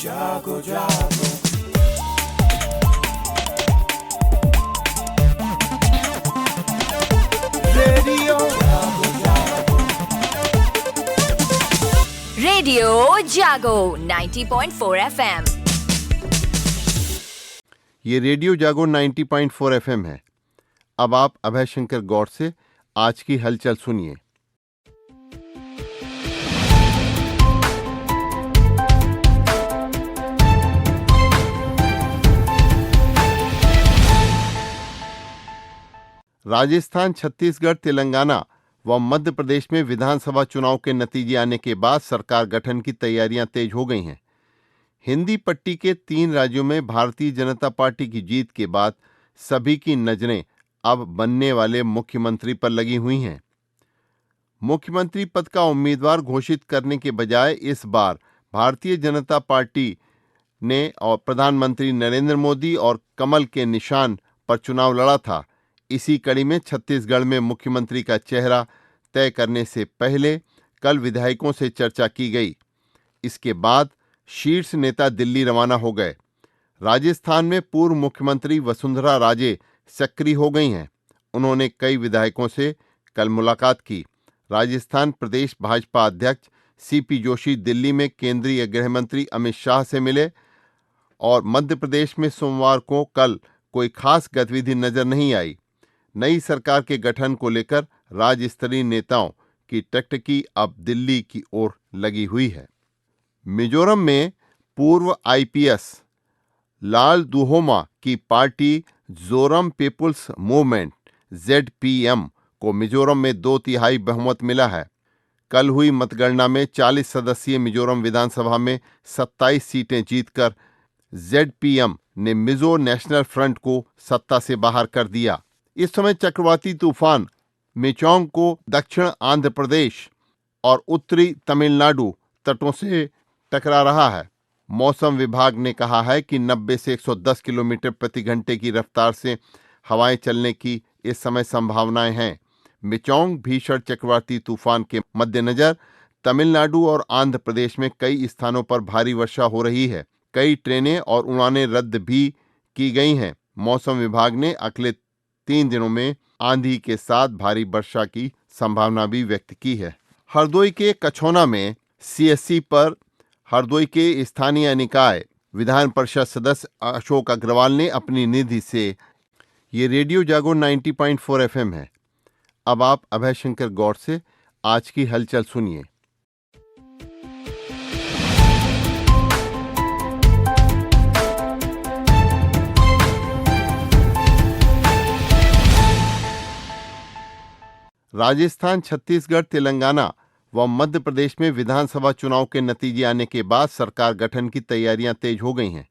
जागो जागो रेडियो जागो जागो रेडियो जागो 90.4 FM। ये रेडियो जागो 90.4 FM है। अब आप अभय शंकर गौड़ से आज की हलचल सुनिए। राजस्थान, छत्तीसगढ़, तेलंगाना व मध्य प्रदेश में विधानसभा चुनाव के नतीजे आने के बाद सरकार गठन की तैयारियां तेज हो गई हैं। हिंदी पट्टी के 3 राज्यों में भारतीय जनता पार्टी की जीत के बाद सभी की नजरें अब बनने वाले मुख्यमंत्री पर लगी हुई हैं। मुख्यमंत्री पद का उम्मीदवार घोषित करने के बजाय इस बार भारतीय जनता पार्टी ने और प्रधानमंत्री नरेंद्र मोदी और कमल के निशान पर चुनाव लड़ा था। इसी कड़ी में छत्तीसगढ़ में मुख्यमंत्री का चेहरा तय करने से पहले कल विधायकों से चर्चा की गई। इसके बाद शीर्ष नेता दिल्ली रवाना हो गए। राजस्थान में पूर्व मुख्यमंत्री वसुंधरा राजे सक्रिय हो गई हैं। उन्होंने कई विधायकों से कल मुलाकात की। राजस्थान प्रदेश भाजपा अध्यक्ष सीपी जोशी दिल्ली में केंद्रीय गृह मंत्री अमित शाह से मिले और मध्य प्रदेश में सोमवार को कल कोई खास गतिविधि नजर नहीं आई। नई सरकार के गठन को लेकर राज्य स्तरीय नेताओं की टकटकी अब दिल्ली की ओर लगी हुई है। मिजोरम में पूर्व आईपीएस लाल दुहोमा की party Zoram People's Movement ZPM को मिजोरम में 2/3 बहुमत मिला है। कल हुई मतगणना में 40 सदस्यीय मिजोरम विधानसभा में 27 सीटें जीतकर ZPM ने मिजो नेशनल फ्रंट को सत्ता से बाहर कर दिया। इस समय चक्रवाती तूफान मेचोंग को दक्षिण आंध्र प्रदेश और उत्तरी तमिलनाडु तटों से टकरा रहा है। मौसम विभाग ने कहा है कि 90 से 110 किलोमीटर प्रति घंटे की रफ्तार से हवाएं चलने की इस समय संभावनाएं हैं। मेचोंग भीषण चक्रवाती तूफान के मद्देनजर तमिलनाडु और आंध्र प्रदेश में कई स्थानों पर भारी वर्षा हो रही है। कई ट्रेनें और उड़ानें रद्द भी की गई हैं। मौसम विभाग ने अगले 3 दिनों में आंधी के साथ भारी वर्षा की संभावना भी व्यक्त की है। हरदोई के कछौना में CSC पर हरदोई के स्थानीय निकाय विधान परिषद सदस्य अशोक अग्रवाल ने अपनी निधि से ये रेडियो जागो 90.4 FM है। अब आप अभय शंकर गौड़ से आज की हलचल सुनिए। राजस्थान, छत्तीसगढ़, तेलंगाना व मध्य प्रदेश में विधानसभा चुनाव के नतीजे आने के बाद सरकार गठन की तैयारियां तेज हो गई हैं।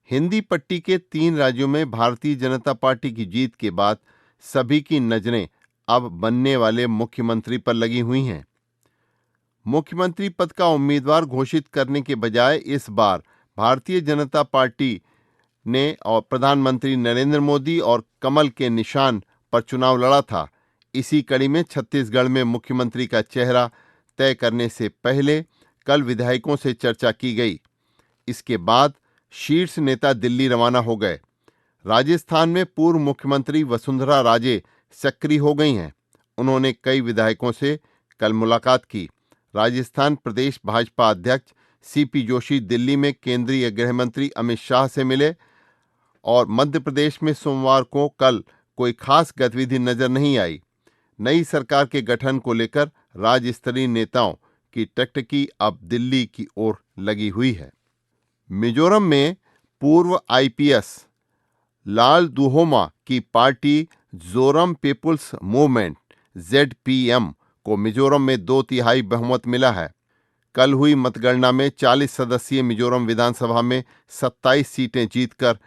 हिंदी पट्टी के 3 राज्यों में भारतीय जनता पार्टी की जीत के बाद सभी की नजरें अब बनने वाले मुख्यमंत्री पर लगी हुई हैं। मुख्यमंत्री पद का उम्मीदवार घोषित करने के बजाय इस बार भारतीय जनता पार्टी ने और प्रधानमंत्री नरेंद्र मोदी और कमल के निशान पर चुनाव लड़ा था। इसी कड़ी में छत्तीसगढ़ में मुख्यमंत्री का चेहरा तय करने से पहले कल विधायकों से चर्चा की गई। इसके बाद शीर्ष नेता दिल्ली रवाना हो गए। राजस्थान में पूर्व मुख्यमंत्री वसुंधरा राजे सक्रिय हो गई हैं। उन्होंने कई विधायकों से कल मुलाकात की। राजस्थान प्रदेश भाजपा अध्यक्ष सीपी जोशी दिल्ली में केंद्रीय गृह मंत्री अमित शाह से मिले और मध्य प्रदेश में सोमवार को कल कोई खास गतिविधि नजर नहीं आई। नई सरकार के गठन को लेकर राज्य स्तरीय नेताओं की टकटकी अब दिल्ली की ओर लगी हुई है। मिजोरम में पूर्व आईपीएस लाल दुहोमा की party Zoram People's Movement ZPM को मिजोरम में 2/3 बहुमत मिला है। कल हुई मतगणना में 40 सदस्यीय मिजोरम विधानसभा में 27 सीटें जीतकर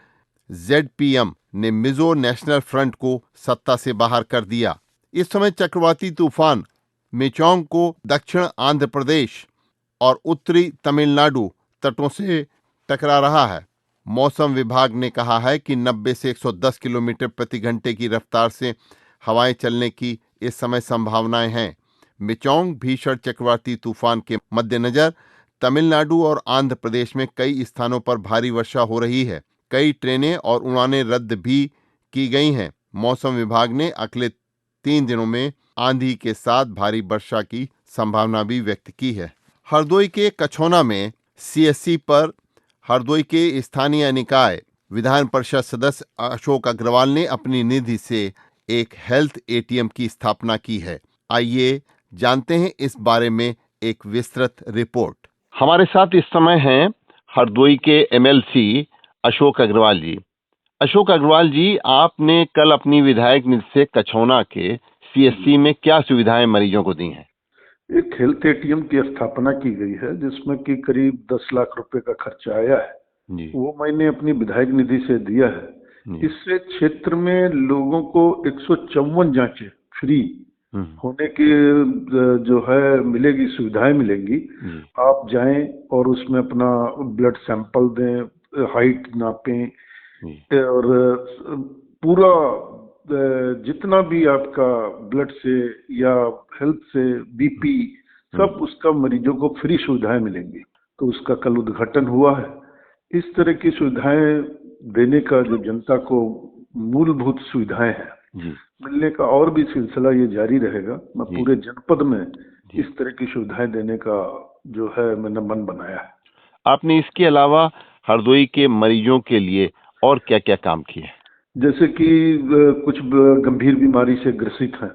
ZPM ने मिजो नेशनल फ्रंट को सत्ता से बाहर कर दिया। इस समय चक्रवाती तूफान मेचोंग को दक्षिण आंध्र प्रदेश और उत्तरी तमिलनाडु तटों से टकरा रहा है। मौसम विभाग ने कहा है कि 90 से 110 किलोमीटर प्रति घंटे की रफ्तार से हवाएं चलने की इस समय संभावनाएं हैं। मेचोंग भीषण चक्रवाती तूफान के मद्देनजर तमिलनाडु और आंध्र प्रदेश में कई स्थानों पर भारी वर्षा हो रही है। कई ट्रेनें और उड़ानें रद्द भी की गई हैं। मौसम विभाग ने अगले 3 दिनों में आंधी के साथ भारी वर्षा की संभावना भी व्यक्त की है। हरदोई के कछौना में सीएससी पर हरदोई के स्थानीय निकाय विधान परिषद सदस्य अशोक अग्रवाल ने अपनी निधि से एक हेल्थ एटीएम की स्थापना की है। आइए जानते हैं इस बारे में एक विस्तृत रिपोर्ट। हमारे साथ इस समय हैं हरदोई के एमएलसी अशोक अग्रवाल जी। अशोक अग्रवाल जी, आपने कल अपनी विधायक निधि से कछौना के सीएससी में क्या सुविधाएं मरीजों को दी हैं? एक हेल्थ एटीएम की स्थापना की गई है जिसमें कि करीब 10 लाख रुपए का खर्चा आया है जी। वो मैंने अपनी विधायक निधि से दिया है। इससे क्षेत्र में लोगों को 154 जांचें फ्री होने की जो है मिलेगी, सुविधाएं मिलेंगी। आप जाएं और उसमें अपना ब्लड सैंपल दें, हाइट नापें और पूरा जितना भी आपका ब्लड से या हेल्थ से बीपी सब उसका मरीजों को फ्री सुविधाएं मिलेंगी। तो उसका कल उद्घाटन हुआ है। इस तरह की सुविधाएं देने का जो जनता को मूलभूत सुविधाएं हैं मिलने का और भी सिलसिला ये जारी रहेगा। मैं पूरे जनपद में इस तरह की सुविधाएं देने का जो है मैंने मन बनाया है। आपने इसके अलावा हरदोई के मरीजों के लिए और क्या क्या काम किए? जैसे कि कुछ गंभीर बीमारी से ग्रसित हैं,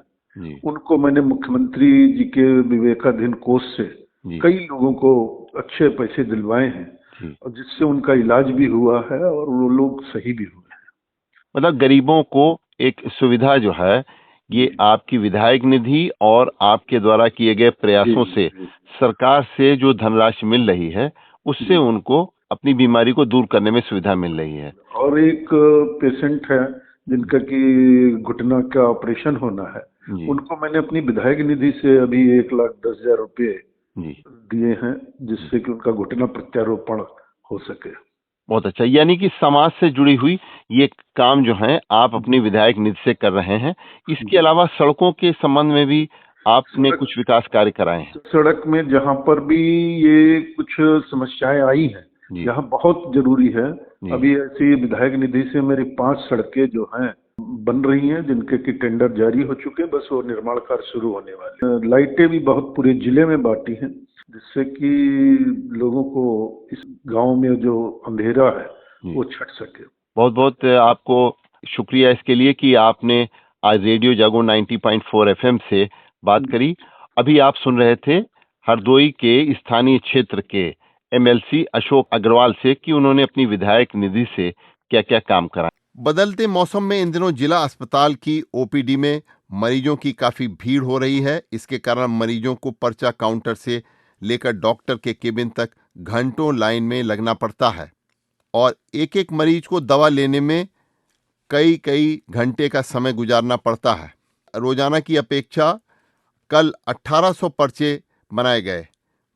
उनको मैंने मुख्यमंत्री जी के विवेकाधीन कोष से कई लोगों को अच्छे पैसे दिलवाए हैं और जिससे उनका इलाज भी हुआ है और वो लोग सही भी हुए हैं। मतलब गरीबों को एक सुविधा जो है ये आपकी विधायक निधि और आपके द्वारा किए गए प्रयासों से सरकार से जो धनराशि मिल रही है उससे उनको अपनी बीमारी को दूर करने में सुविधा मिल रही है। और एक पेशेंट है जिनका कि घुटना का ऑपरेशन होना है, उनको मैंने अपनी विधायक निधि से अभी 1,10,000 रुपये दिए हैं जिससे कि उनका घुटना प्रत्यारोपण हो सके। बहुत अच्छा, यानी कि समाज से जुड़ी हुई ये काम जो है आप अपनी विधायक निधि से कर रहे हैं। इसके अलावा सड़कों के संबंध में भी आपने कुछ विकास कार्य कराए हैं? सड़क में जहाँ पर भी ये कुछ समस्याएं आई हैं यहाँ बहुत जरूरी है। अभी ऐसी विधायक निधि से मेरी 5 सड़कें जो हैं बन रही हैं जिनके की टेंडर जारी हो चुके हैं, बस वो निर्माण कार्य शुरू होने वाले। लाइटें भी बहुत पूरे जिले में बांटी हैं जिससे कि लोगों को इस गांव में जो अंधेरा है वो छट सके। बहुत बहुत आपको शुक्रिया इसके लिए कि आपने आज रेडियो जागो 90.4 एफएम से बात करी। अभी आप सुन रहे थे हरदोई के स्थानीय क्षेत्र के एमएलसी अशोक अग्रवाल से कि उन्होंने अपनी विधायक निधि से क्या क्या काम करा। बदलते मौसम में इन दिनों जिला अस्पताल की ओपीडी में मरीजों की काफी भीड़ हो रही है। इसके कारण मरीजों को पर्चा काउंटर से लेकर डॉक्टर के केबिन तक घंटों लाइन में लगना पड़ता है और एक एक मरीज को दवा लेने में कई घंटे का समय गुजारना पड़ता है। रोजाना की अपेक्षा कल 1800 पर्चे बनाए गए।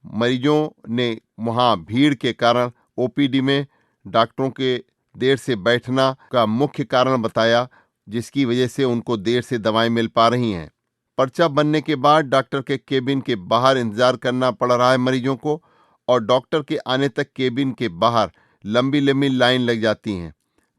मरीजों ने वहां भीड़ के कारण ओपीडी में डॉक्टरों के देर से बैठना का मुख्य कारण बताया, जिसकी वजह से उनको देर से दवाएं मिल पा रही हैं। पर्चा बनने के बाद डॉक्टर के केबिन के बाहर इंतजार करना पड़ रहा है मरीजों को और डॉक्टर के आने तक केबिन के बाहर लंबी लाइन लग जाती हैं,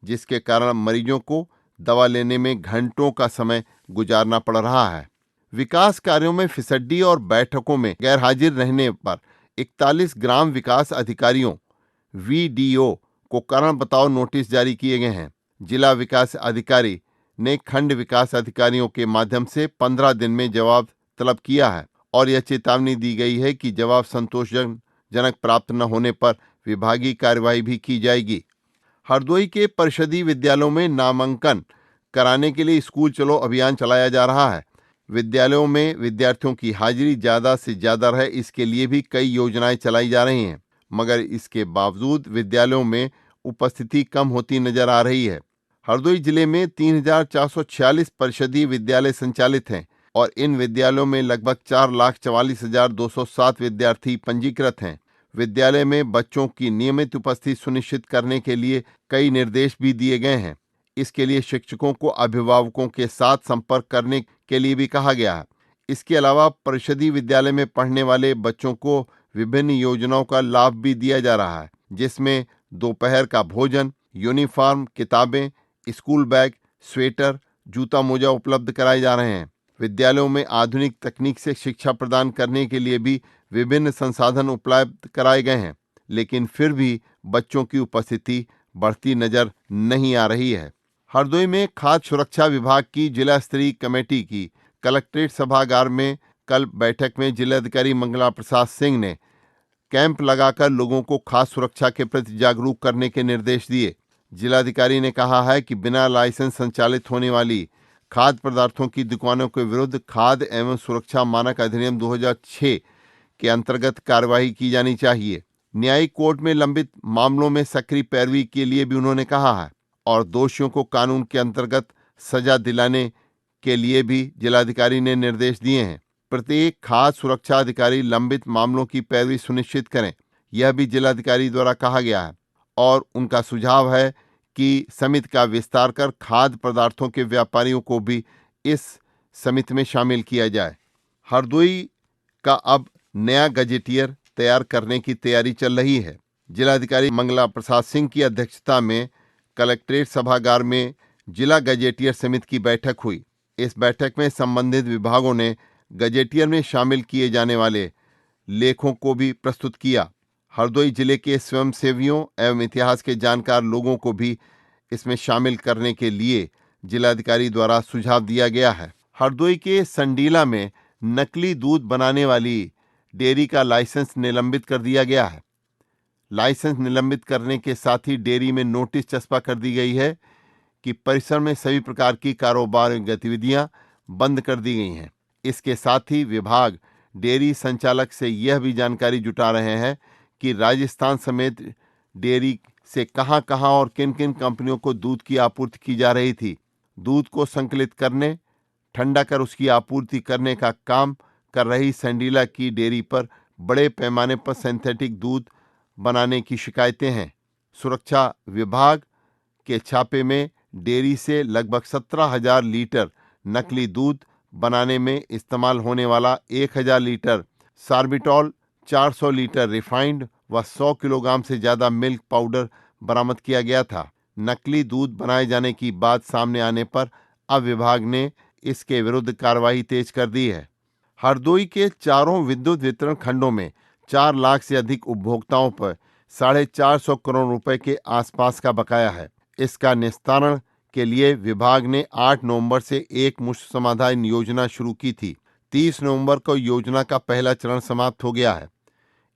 जिसके कारण मरीजों को दवा लेने में घंटों का समय गुजारना पड़ रहा है। विकास कार्यों में फिसड्डी और बैठकों में गैरहाजिर रहने पर 41 ग्राम विकास अधिकारियों वीडीओ को कारण बताओ नोटिस जारी किए गए हैं। जिला विकास अधिकारी ने खंड विकास अधिकारियों के माध्यम से 15 दिन में जवाब तलब किया है और यह चेतावनी दी गई है कि जवाब संतोषजनक प्राप्त न होने पर विभागीय कार्यवाही भी की जाएगी। हरदोई के परिषदीय विद्यालयों में नामांकन कराने के लिए स्कूल चलो अभियान चलाया जा रहा है। विद्यालयों में विद्यार्थियों की हाजिरी ज्यादा से ज्यादा रहे, इसके लिए भी कई योजनाएं चलाई जा रही हैं, मगर इसके बावजूद विद्यालयों में उपस्थिति कम होती नजर आ रही है। हरदोई जिले में 3,446 परिषदीय विद्यालय संचालित हैं और इन विद्यालयों में लगभग 4,44,207 विद्यार्थी पंजीकृत हैं। विद्यालय में बच्चों की नियमित उपस्थिति सुनिश्चित करने के लिए कई निर्देश भी दिए गए हैं। इसके लिए शिक्षकों को अभिभावकों के साथ संपर्क करने के लिए भी कहा गया है। इसके अलावा परिषदीय विद्यालय में पढ़ने वाले बच्चों को विभिन्न योजनाओं का लाभ भी दिया जा रहा है, जिसमें दोपहर का भोजन, यूनिफॉर्म, किताबें, स्कूल बैग, स्वेटर, जूता मोजा उपलब्ध कराए जा रहे हैं। विद्यालयों में आधुनिक तकनीक से शिक्षा प्रदान करने के लिए भी विभिन्न संसाधन उपलब्ध कराए गए हैं, लेकिन फिर भी बच्चों की उपस्थिति बढ़ती नजर नहीं आ रही है। हरदोई में खाद्य सुरक्षा विभाग की जिला स्तरीय कमेटी की कलेक्ट्रेट सभागार में कल बैठक में जिलाधिकारी मंगला प्रसाद सिंह ने कैंप लगाकर लोगों को खाद्य सुरक्षा के प्रति जागरूक करने के निर्देश दिए। जिलाधिकारी ने कहा है कि बिना लाइसेंस संचालित होने वाली खाद्य पदार्थों की दुकानों के विरुद्ध खाद्य एवं सुरक्षा मानक अधिनियम 2006 के अंतर्गत कार्रवाई की जानी चाहिए। न्यायिक कोर्ट में लंबित मामलों में सक्रिय पैरवी के लिए भी उन्होंने कहा है और दोषियों को कानून के अंतर्गत सजा दिलाने के लिए भी जिलाधिकारी ने निर्देश दिए हैं। प्रत्येक खाद्य सुरक्षा अधिकारी लंबित मामलों की पैरवी सुनिश्चित करें, यह भी जिलाधिकारी द्वारा कहा गया है और उनका सुझाव है कि समिति का विस्तार कर खाद्य पदार्थों के व्यापारियों को भी इस समिति में शामिल किया जाए। हरदोई का अब नया गजेटियर तैयार करने की तैयारी चल रही है। जिलाधिकारी मंगला प्रसाद सिंह की अध्यक्षता में कलेक्ट्रेट सभागार में जिला गजेटियर समिति की बैठक हुई। इस बैठक में संबंधित विभागों ने गजेटियर में शामिल किए जाने वाले लेखों को भी प्रस्तुत किया। हरदोई जिले के स्वयंसेवियों एवं इतिहास के जानकार लोगों को भी इसमें शामिल करने के लिए जिलाधिकारी द्वारा सुझाव दिया गया है। हरदोई के संडीला में नकली दूध बनाने वाली डेयरी का लाइसेंस निलंबित कर दिया गया है। लाइसेंस निलंबित करने के साथ ही डेयरी में नोटिस चस्पा कर दी गई है कि परिसर में सभी प्रकार की कारोबार गतिविधियां बंद कर दी गई हैं। इसके साथ ही विभाग डेयरी संचालक से यह भी जानकारी जुटा रहे हैं कि राजस्थान समेत डेयरी से कहां-कहां और किन-किन कंपनियों को दूध की आपूर्ति की जा रही थी। दूध को संकलित करने, ठंडा कर उसकी आपूर्ति करने का काम कर रही संडीला की डेयरी पर बड़े पैमाने पर सिंथेटिक दूध बनाने की शिकायतें हैं। सुरक्षा विभाग के छापे में डेयरी से लगभग 17,000 लीटर नकली दूध बनाने में इस्तेमाल होने वाला 1,000 लीटर सार्बिटॉल, 400 लीटर रिफाइंड व 100 किलोग्राम से ज्यादा मिल्क पाउडर बरामद किया गया था। नकली दूध बनाए जाने की बात सामने आने पर अब विभाग ने इसके विरुद्ध कार्रवाई तेज कर दी है। हरदोई के चारों विद्युत वितरण खंडों में 4 लाख से अधिक उपभोक्ताओं पर 450 करोड़ रुपए के आसपास का बकाया है। इसका निस्तारण के लिए विभाग ने 8 नवंबर से एक मुश्त समाधान योजना शुरू की थी। 30 नवंबर को योजना का पहला चरण समाप्त हो गया है।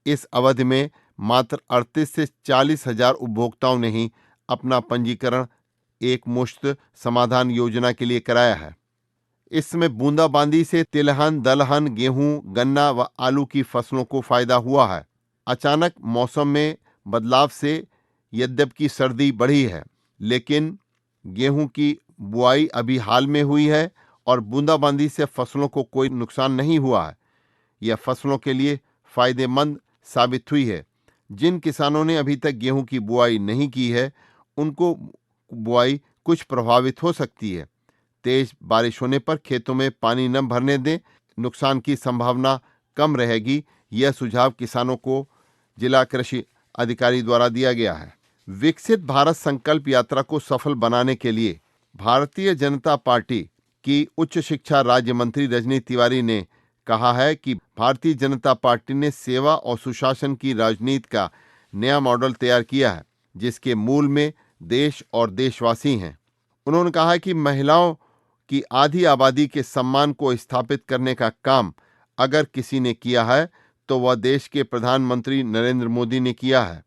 इस अवधि में मात्र 38 से 40 हजार उपभोक्ताओं ने ही अपना पंजीकरण एक मुश्त समाधान योजना के लिए कराया है। इसमें बूंदाबांदी से तिलहन, दलहन, गेहूं, गन्ना व आलू की फसलों को फायदा हुआ है। अचानक मौसम में बदलाव से यद्यपि सर्दी बढ़ी है, लेकिन गेहूं की बुआई अभी हाल में हुई है और बूंदाबांदी से फसलों को कोई नुकसान नहीं हुआ है। यह फसलों के लिए फायदेमंद साबित हुई है। जिन किसानों ने अभी तक गेहूं की बुआई नहीं की है, उनको बुआई कुछ प्रभावित हो सकती है। तेज बारिश होने पर खेतों में पानी न भरने दें, नुकसान की संभावना कम रहेगी। यह सुझाव किसानों को जिला कृषि अधिकारी द्वारा दिया गया है। विकसित भारत संकल्प यात्रा को सफल बनाने के लिए भारतीय जनता पार्टी की उच्च शिक्षा राज्य मंत्री रजनी तिवारी ने कहा है कि भारतीय जनता पार्टी ने सेवा और सुशासन की राजनीति का नया मॉडल तैयार किया है, जिसके मूल में देश और देशवासी हैं। उन्होंने कहा कि महिलाओं की आधी आबादी के सम्मान को स्थापित करने का काम अगर किसी ने किया है तो वह देश के प्रधानमंत्री नरेंद्र मोदी ने किया है।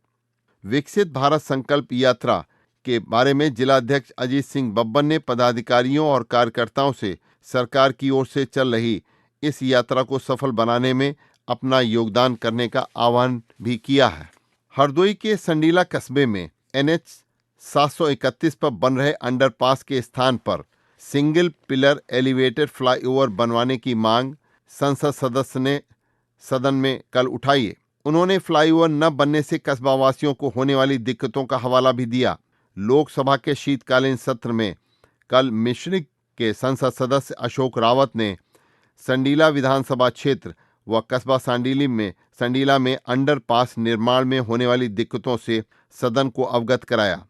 विकसित भारत संकल्प यात्रा के बारे में जिलाध्यक्ष अजीत सिंह बब्बर ने पदाधिकारियों और कार्यकर्ताओं से सरकार की ओर से चल रही इस यात्रा को सफल बनाने में अपना योगदान करने का आह्वान भी किया है। हरदोई के संडीला कस्बे में NH 731 पर बन रहे अंडरपास के स्थान पर सिंगल पिलर एलिवेटेड फ्लाईओवर बनवाने की मांग संसद सदस्य ने सदन में कल उठाई है। उन्होंने फ्लाईओवर न बनने से कस्बावासियों को होने वाली दिक्कतों का हवाला भी दिया। लोकसभा के शीतकालीन सत्र में कल मिश्रिक के संसद सदस्य अशोक रावत ने संडीला विधानसभा क्षेत्र वह कस्बा सांडीला में अंडरपास निर्माण में होने वाली दिक्कतों से सदन को अवगत कराया।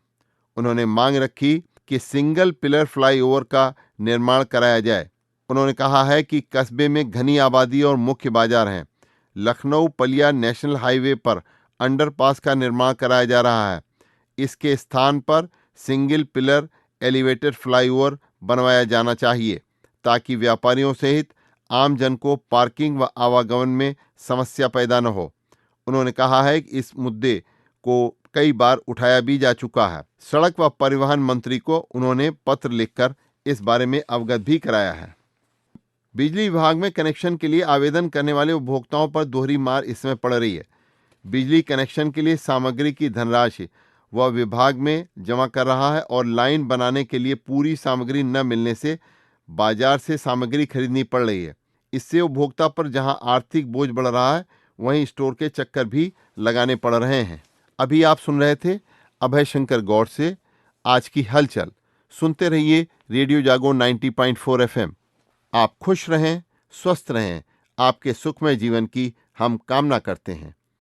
उन्होंने मांग रखी कि सिंगल पिलर फ्लाईओवर का निर्माण कराया जाए। उन्होंने कहा है कि कस्बे में घनी आबादी और मुख्य बाजार हैं। लखनऊ पलिया नेशनल हाईवे पर अंडरपास का निर्माण कराया जा रहा है। इसके स्थान पर सिंगल पिलर एलिवेटेड फ्लाईओवर बनवाया जाना चाहिए ताकि व्यापारियों सहित आम जन को पार्किंग व आवागमन में समस्या पैदा न हो। उन्होंने कहा है कि इस मुद्दे को कई बार उठाया भी जा चुका है। सड़क व परिवहन मंत्री को उन्होंने पत्र लिखकर इस बारे में अवगत भी कराया है। बिजली विभाग में कनेक्शन के लिए आवेदन करने वाले उपभोक्ताओं पर दोहरी मार इस समय पड़ रही है। बिजली कनेक्शन के लिए सामग्री की धनराशि वह विभाग में जमा कर रहा है और लाइन बनाने के लिए पूरी सामग्री न मिलने से बाजार से सामग्री खरीदनी पड़ रही है। इससे उपभोक्ता पर जहां आर्थिक बोझ बढ़ रहा है, वहीं स्टोर के चक्कर भी लगाने पड़ रहे हैं। अभी आप सुन रहे थे अभय शंकर गौड़ से आज की हलचल। सुनते रहिए रेडियो जागो 90.4 FM। आप खुश रहें, स्वस्थ रहें। आपके सुखमय जीवन की हम कामना करते हैं।